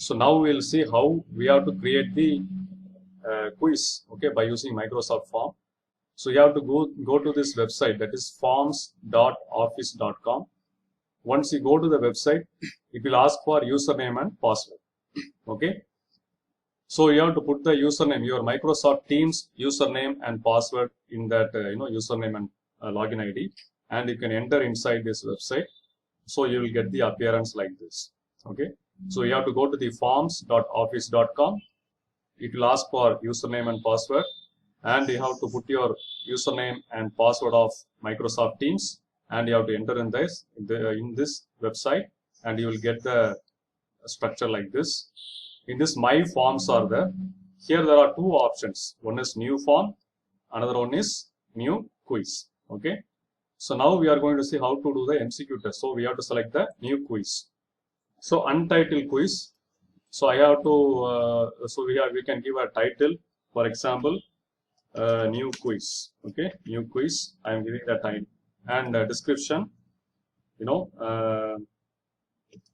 So now we'll see how we have to create the quiz, okay, by using Microsoft Form. So you have to go to this website, that is forms.office.com. Once you go to the website, it will ask for username and password. Okay. So you have to put the username, your Microsoft Teams username and password in that username and login ID, and you can enter inside this website. So you will get the appearance like this. Okay. So you have to go to the forms.office.com. It will ask for username and password, and you have to put your username and password of Microsoft Teams, and you have to enter in this website, and you will get the structure like this. In this, my forms are there. Here there are two options. One is new form, another one is new quiz. Okay. So now we are going to see how to do the MCQ test. So we have to select the new quiz. So untitled quiz. So I have to. We can give a title. For example, new quiz. Okay, new quiz. I am giving the title and description.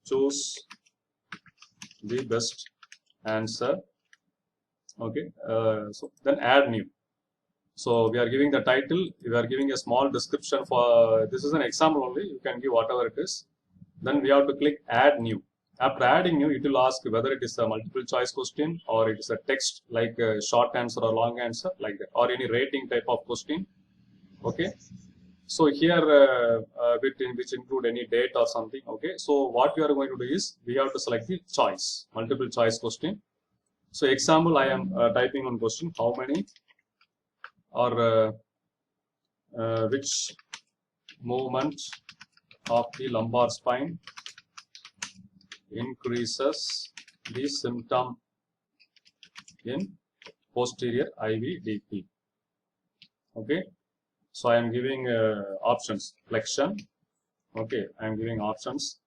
Choose the best answer. Okay. So then add new. So we are giving the title. We are giving a small description for this is an example only. You can give whatever it is. Then we have to click add new. After adding new, it will ask whether it is a multiple choice question or it is a text like a short answer or long answer like that, or any rating type of question. Okay. So here which include any date or something. Okay. So what we are going to do is we have to select the choice, multiple choice question. So example, I am typing on question, how many or which movement of the lumbar spine increases the symptom in posterior IVDP. Okay. So I am giving options, flexion. Okay. I am giving options,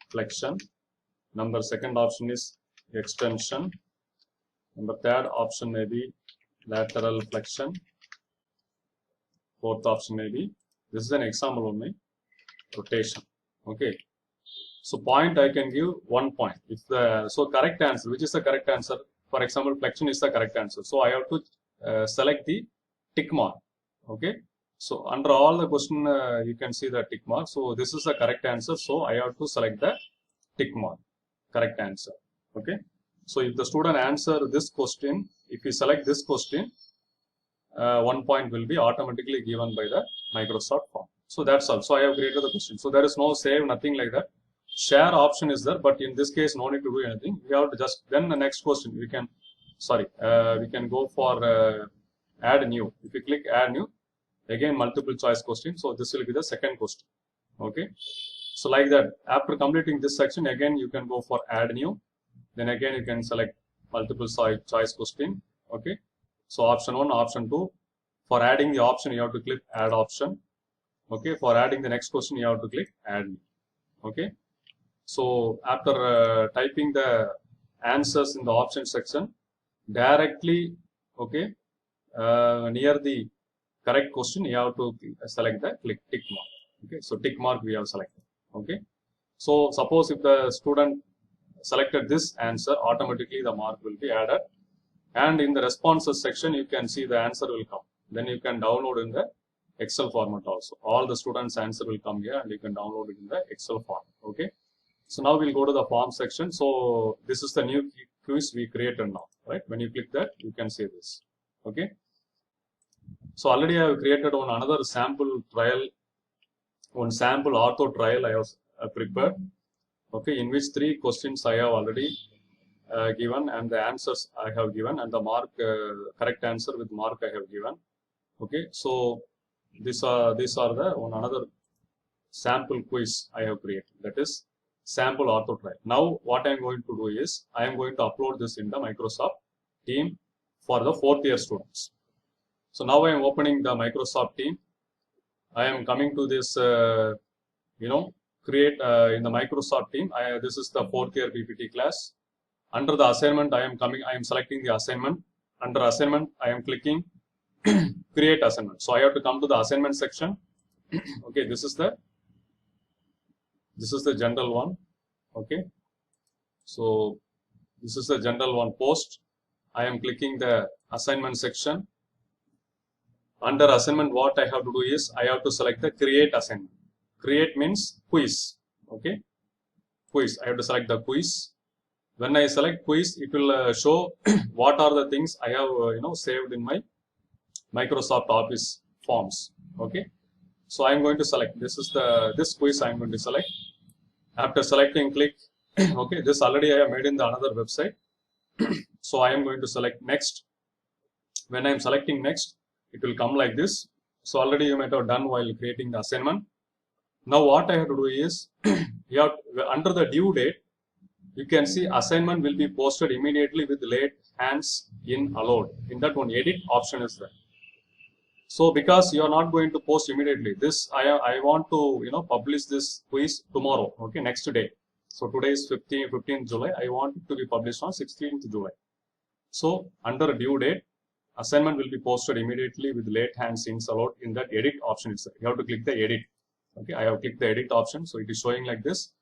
flexion. Second option is extension. Third option may be lateral flexion. Fourth option may be, this is an example only, rotation. Okay. So point I can give 1 point. If correct answer, which is the correct answer? For example, flexion is the correct answer. So I have to select the tick mark. Okay. So under all the question, you can see the tick mark. So this is the correct answer. So I have to select the tick mark, correct answer. Okay. So if the student answer this question, if you select this question, 1 point will be automatically given by the Microsoft Form. So that's all. So I have created the question. So there is no save, nothing like that. Share option is there, but in this case, no need to do anything. We have to just, then the next question, we can go for add new. If you click add new, again multiple choice question. So this will be the second question. Okay. So like that, after completing this section, again you can go for add new. Then again you can select multiple choice question. Okay. So option 1, option 2. For adding the option, you have to click add option. Okay. For adding the next question, you have to click add new. Okay. So after typing the answers in the option section, directly, okay, near the correct question, you have to select the tick mark. Okay, so tick mark we have selected. Okay, so suppose if the student selected this answer, automatically the mark will be added, and in the responses section, you can see the answer will come. Then you can download in the Excel format also. All the students' answer will come here, and you can download it in the Excel format. Okay. So now we'll go to the form section. So this is the new quiz we created now, right? When you click that, you can see this. Okay. So already I have created another sample trial, one sample ortho trial I have prepared. Okay, in which 3 questions I have already given, and the answers I have given, and the mark correct answer with mark I have given. Okay, so these are the another sample quiz I have created. That is sample ortho trial. Now what I am going to do is I am going to upload this in the Microsoft team for the 4th year students. So now I am opening the Microsoft team. I am coming to this create in the Microsoft team. This is the 4th year PPT class. Under the assignment, I am selecting the assignment. Under assignment, I am clicking create assignment. So I have to come to the assignment section. Okay, this is the general one. Okay, so This is the general one, post. I am clicking the assignment section. Under assignment, what I have to do is I have to select the create assignment. Create means quiz. Okay, quiz. I have to select the quiz. When I select quiz, it will show what are the things I have saved in my Microsoft Office forms. Okay, so I am going to select. This quiz I am going to select. After selecting, click. Okay, this already I have made in the another website. So I am going to select next. When I am selecting next, it will come like this. So already you might have done while creating the assignment. Now what I have to do is, under the due date, you can see assignment will be posted immediately with late hands in allowed. In that one, edit option is there. So because you are not going to post immediately, this I want to publish this quiz tomorrow. Okay, next day. So today is 15th July. I want it to be published on 16th July. So under due date, assignment will be posted immediately with late hands in allowed. In that edit option itself, you have to click the edit. Okay, I have clicked the edit option, so it is showing like this.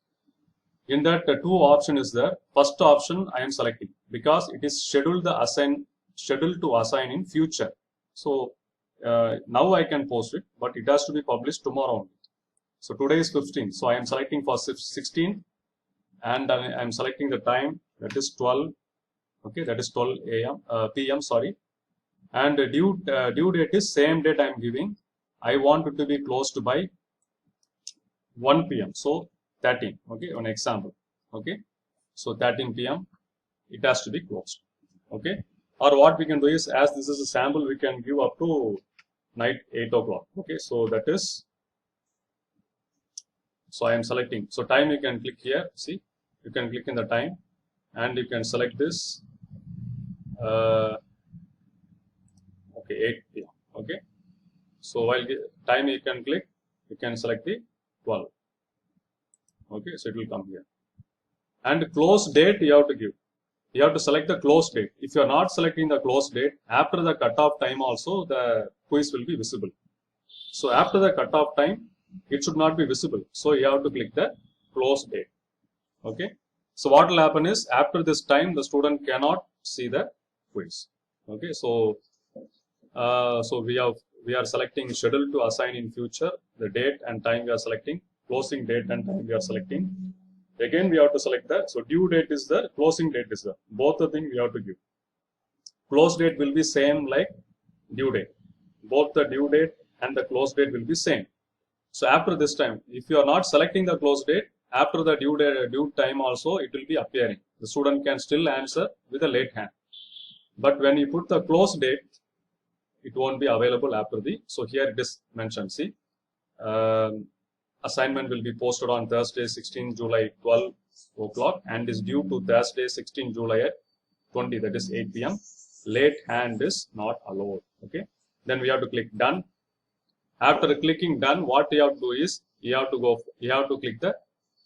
In that, two option is there. First option I am selecting because it is scheduled to assign in future. So now I can post it, but it has to be published tomorrow only. So today is 15th, so I am selecting for 16th, and I am selecting the time, that is 12. Okay, that is 12 p.m. Sorry, and due date is same date I am giving. I want it to be closed by 1 p.m. So 13. Okay, one example. Okay, so 13 p.m. it has to be closed. Okay, or what we can do is, as this is a sample, we can give up to night 8 o'clock. Okay, so that is, so I am selecting. So time, you can click here. See, you can click in the time, and you can select this. Okay, 8 p.m. Okay, so while time you can click, you can select the 12. Okay, so it will come here. And close date you have to give. You have to select the close date. If you are not selecting the close date, after the cutoff time also the quiz will be visible. So after the cutoff time, it should not be visible. So you have to click the close date. Okay. So what will happen is, after this time, the student cannot see the quiz. Okay. So we are selecting schedule to assign in future. The date and time we are selecting. Closing date and time we are selecting. Again we have to select that. So due date is there, closing date is there. Both the things we have to give. Close date will be same like due date. Both the due date and the close date will be same. So after this time, if you are not selecting the close date, after the due time also it will be appearing. The student can still answer with a late hand. But when you put the close date, it won't be available after the. So here it is mentioned. See. Assignment will be posted on Thursday, 16 July, 12 o'clock, and is due to Thursday, 16 July at 20, that is 8 p.m. Late hand is not allowed. Okay. Then we have to click done. After clicking done, what you have to do is, you have to click the,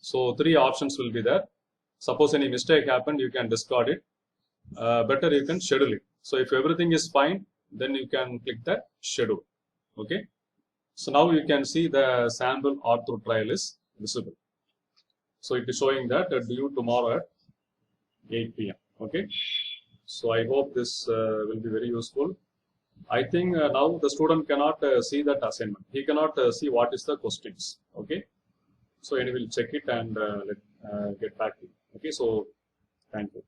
so 3 options will be there. Suppose any mistake happened, you can discard it. Better you can schedule it. So if everything is fine, then you can click the schedule. Okay. So now you can see the sample author trial is visible. So it is showing that due tomorrow at 8 p.m. Okay. So I hope this will be very useful. I think now the student cannot see that assignment. He cannot see what is the questions. Okay. So anyway, we'll check it and get back to you. Okay. So thank you.